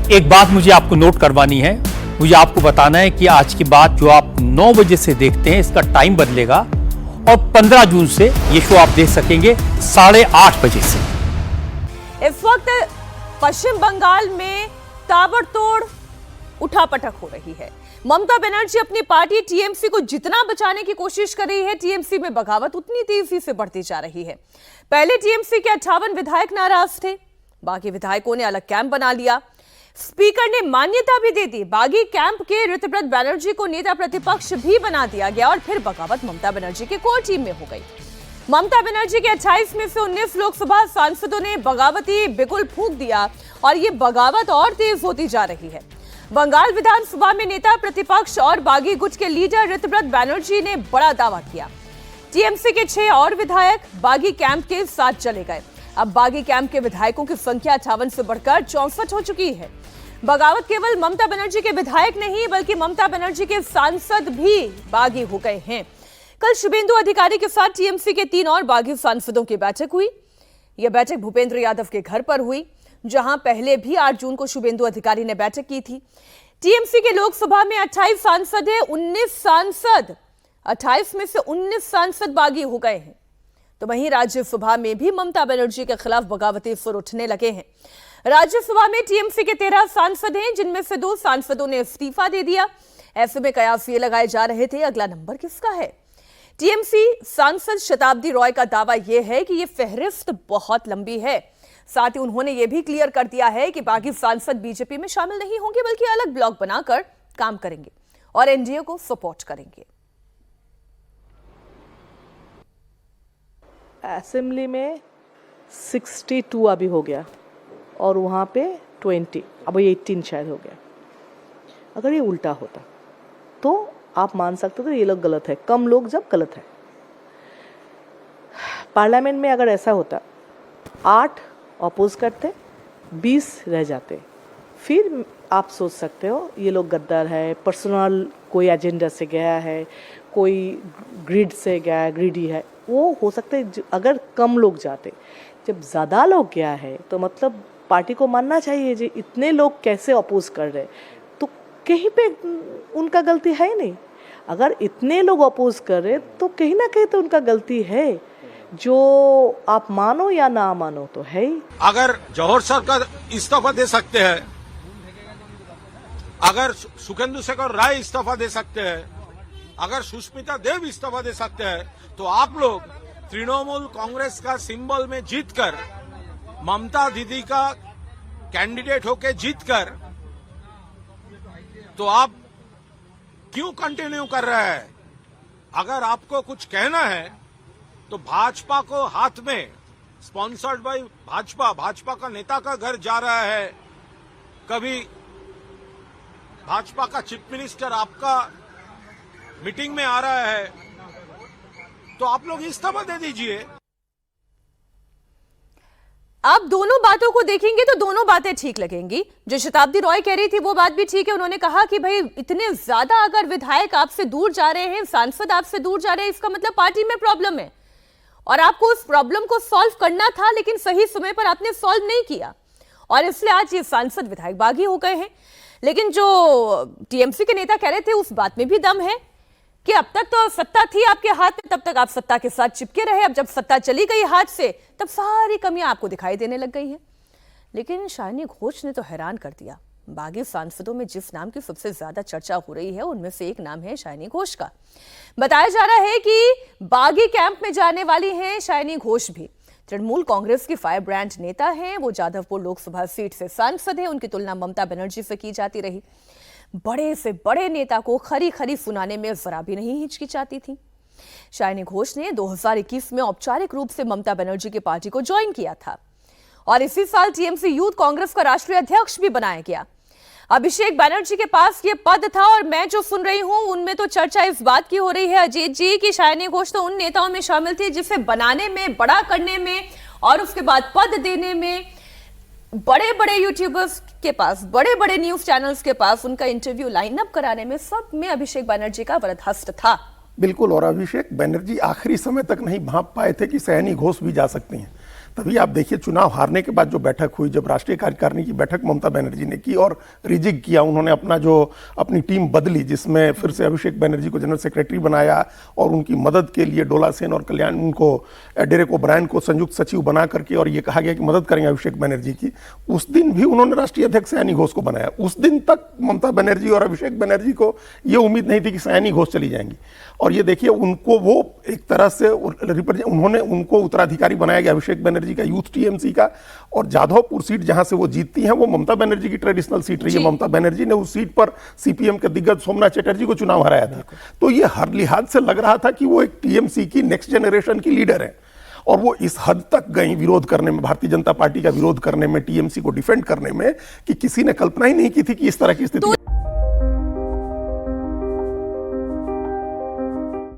एक बात मुझे आपको नोट करवानी है, मुझे आपको बताना है कि आज की बात जो आप 9 बजे से देखते हैं इसका टाइम बदलेगा और 15 जून से ये शो आप देख सकेंगे 8:30 बजे से। इस वक्त पश्चिम बंगाल में ताबड़तोड़ उठापटक हो रही है। ममता बनर्जी अपनी पार्टी टीएमसी को जितना बचाने की कोशिश कर रही है, टीएमसी में बगावत उतनी तेजी से बढ़ती जा रही है। पहले टीएमसी के 58 विधायक नाराज थे, बाकी विधायकों ने अलग कैंप बना लिया। स्पीकर ने मान्यता भी दे दी। बागी कैंप के ऋतुव्रत बनर्जी को नेता प्रतिपक्ष भी बना दिया गया और फिर बगावत ममता बनर्जी के कोर टीम में हो गई। ममता बनर्जी के 28 में से 19 लोकसभा सांसदों ने बगावती बिगुल फूंक दिया और ये बगावत और तेज होती जा रही है। बंगाल विधानसभा में नेता प्रतिपक्ष और बागी गुट के लीडर ऋतुव्रत बनर्जी ने बड़ा दावा किया। टीएमसी के 6 और विधायक बागी कैंप के साथ चले गए। अब बागी कैंप के विधायकों की संख्या 58 से बढ़कर 64 हो चुकी है। बगावत केवल ममता बनर्जी के विधायक नहीं बल्कि ममता बनर्जी के सांसद भी बागी हो गए हैं। कल शुभेंदु अधिकारी के साथ टीएमसी के 3 और बागी सांसदों की बैठक हुई। यह बैठक भूपेंद्र यादव के घर पर हुई, जहां पहले भी 8 जून को शुभेंदु अधिकारी ने बैठक की थी। टीएमसी के लोकसभा में 28 सांसद है, 28 में से 19 सांसद बागी हो गए हैं। तो वहीं राज्यसभा में भी ममता बनर्जी के खिलाफ बगावती सुर उठने लगे हैं। राज्यसभा में टीएमसी के 13 सांसद हैं, जिनमें से 2 सांसदों ने इस्तीफा दे दिया। ऐसे में कयास ये लगाए जा रहे थे अगला नंबर किसका है। टीएमसी सांसद शताब्दी रॉय का दावा यह है कि यह फहरिस्त बहुत लंबी है। साथ ही उन्होंने यह भी क्लियर कर दिया है कि बाकी सांसद बीजेपी में शामिल नहीं होंगे बल्कि अलग ब्लॉक बनाकर काम करेंगे और एनडीए को सपोर्ट करेंगे। असेंबली में 62 अभी हो गया और वहाँ पे 20, अब 18 शायद हो गया। अगर ये उल्टा होता तो आप मान सकते थे ये लोग गलत है। कम लोग जब गलत है। पार्लियामेंट में अगर ऐसा होता 8 अपोज करते 20 रह जाते, फिर आप सोच सकते हो ये लोग गद्दार है, पर्सनल कोई एजेंडा से गया है, कोई ग्रिड से गया है, ग्रीडी है, वो हो सकता है। अगर कम लोग जाते, जब ज़्यादा लोग गया है तो मतलब पार्टी को मानना चाहिए जी इतने लोग कैसे अपोज कर रहे, तो कहीं पे उनका गलती है ही नहीं। अगर इतने लोग अपोज कर रहे तो कहीं ना कहीं तो उनका गलती है, जो आप मानो या ना मानो तो है ही। अगर जौहर सरकार इस्तीफा दे सकते हैं, अगर सुखेंदु शेखर राय इस्तीफा दे सकते हैं, अगर सुष्मिता देव इस्तीफा दे सकते हैं, तो आप लोग तृणमूल कांग्रेस का सिंबल में जीतकर, ममता दीदी का कैंडिडेट होके जीतकर, तो आप क्यों कंटिन्यू कर रहे हैं? अगर आपको कुछ कहना है तो भाजपा को हाथ में, स्पॉन्सर्ड बाय भाजपा का नेता का घर जा रहा है, कभी भाजपा का चीफ मिनिस्टर आपका मीटिंग में आ रहा है, तो आप लोग इस्तीफा दे दीजिए। आप दोनों बातों को देखेंगे तो दोनों बातें ठीक लगेंगी। जो शताब्दी रॉय कह रही थी वो बात भी ठीक है। उन्होंने कहा कि भाई इतने ज्यादा अगर विधायक आपसे दूर जा रहे हैं, सांसद आपसे दूर जा रहे हैं, इसका मतलब पार्टी में प्रॉब्लम है और आपको उस प्रॉब्लम को सॉल्व करना था, लेकिन सही समय पर आपने सॉल्व नहीं किया और इसलिए आज ये सांसद विधायक बागी हो गए हैं। लेकिन जो टीएमसी के नेता कह रहे थे उस बात में भी दम है कि अब तक तो सत्ता थी आपके हाथ में, तब तक आप सत्ता के साथ चिपके रहे। अब जब सत्ता चली गई हाथ से, तब सारी कमियां आपको दिखाई देने लग गई हैं। लेकिन शालिनी घोष ने तो हैरान कर दिया। बागी सांसदों में जिस नाम की सबसे ज्यादा चर्चा हो रही है उनमें से एक नाम है शालिनी घोष का। बताया जा रहा है कि बागी कैंप में जाने वाली हैं शालिनी घोष भी। तृणमूल कांग्रेस की फायर ब्रांड नेता हैं, वो जादवपुर लोकसभा सीट से सांसद है। उनकी तुलना ममता बनर्जी से की जाती रही। बड़े से बड़े नेता को खरी खरी सुनाने में जरा भी नहीं हिचकिचाती थी। शालिनी घोष ने 2021 में औपचारिक रूप से ममता बनर्जी की पार्टी को ज्वाइन किया था और इसी साल टीएमसी यूथ कांग्रेस का राष्ट्रीय अध्यक्ष भी बनाया गया। अभिषेक बनर्जी के पास ये पद था और मैं जो सुन रही हूं उनमें तो चर्चा इस बात की हो रही है अजीत जी की शालिनी घोष तो उन नेताओं में शामिल थी जिसे बनाने में, बड़ा करने में और उसके बाद पद देने में बड़े बड़े यूट्यूबर्स के पास, बड़े बड़े न्यूज चैनल्स के पास उनका इंटरव्यू लाइन अप कराने में सब में अभिषेक बनर्जी का वरदहस्त था। बिल्कुल, और अभिषेक बनर्जी आखिरी समय तक नहीं भांप पाए थे कि शालिनी घोष भी जा सकती हैं। तभी आप देखिए चुनाव हारने के बाद जो बैठक हुई, जब राष्ट्रीय कार्यकारिणी की बैठक ममता बनर्जी ने की और रिजिग किया, उन्होंने अपनी टीम बदली, जिसमें फिर से अभिषेक बनर्जी को जनरल सेक्रेटरी बनाया और उनकी मदद के लिए डोला सेन और कल्याण उनको डेरेक ओब्रायन को संयुक्त सचिव बना करके, और ये कहा गया कि मदद करेंगे अभिषेक बनर्जी की। उस दिन भी उन्होंने राष्ट्रीय अध्यक्ष सयानी घोष को बनाया। उस दिन तक ममता बनर्जी और अभिषेक बनर्जी को ये उम्मीद नहीं थी कि सयानी घोष चली जाएंगी। और ये देखिए उनको वो एक तरह से उन्होंने उनको उत्तराधिकारी बनाया गया अभिषेक बनर्जी का यूथ टीएमसी का। और जाधवपुर सीट जहां से वो जीतती हैं वो ममता बनर्जी की ट्रेडिशनल सीट रही है। ममता बनर्जी ने उस सीट पर सीपीएम के दिग्गज सोमनाथ चटर्जी को चुनाव हराया था। तो ये हर लिहाज से लग रहा था कि वो एक टीएमसी की नेक्स्ट जनरेशन की लीडर है और वो इस हद तक गई विरोध करने में, भारतीय जनता पार्टी का विरोध करने में, टीएमसी को डिफेंड करने में, कि किसी ने कल्पना ही नहीं की थी कि इस तरह की स्थिति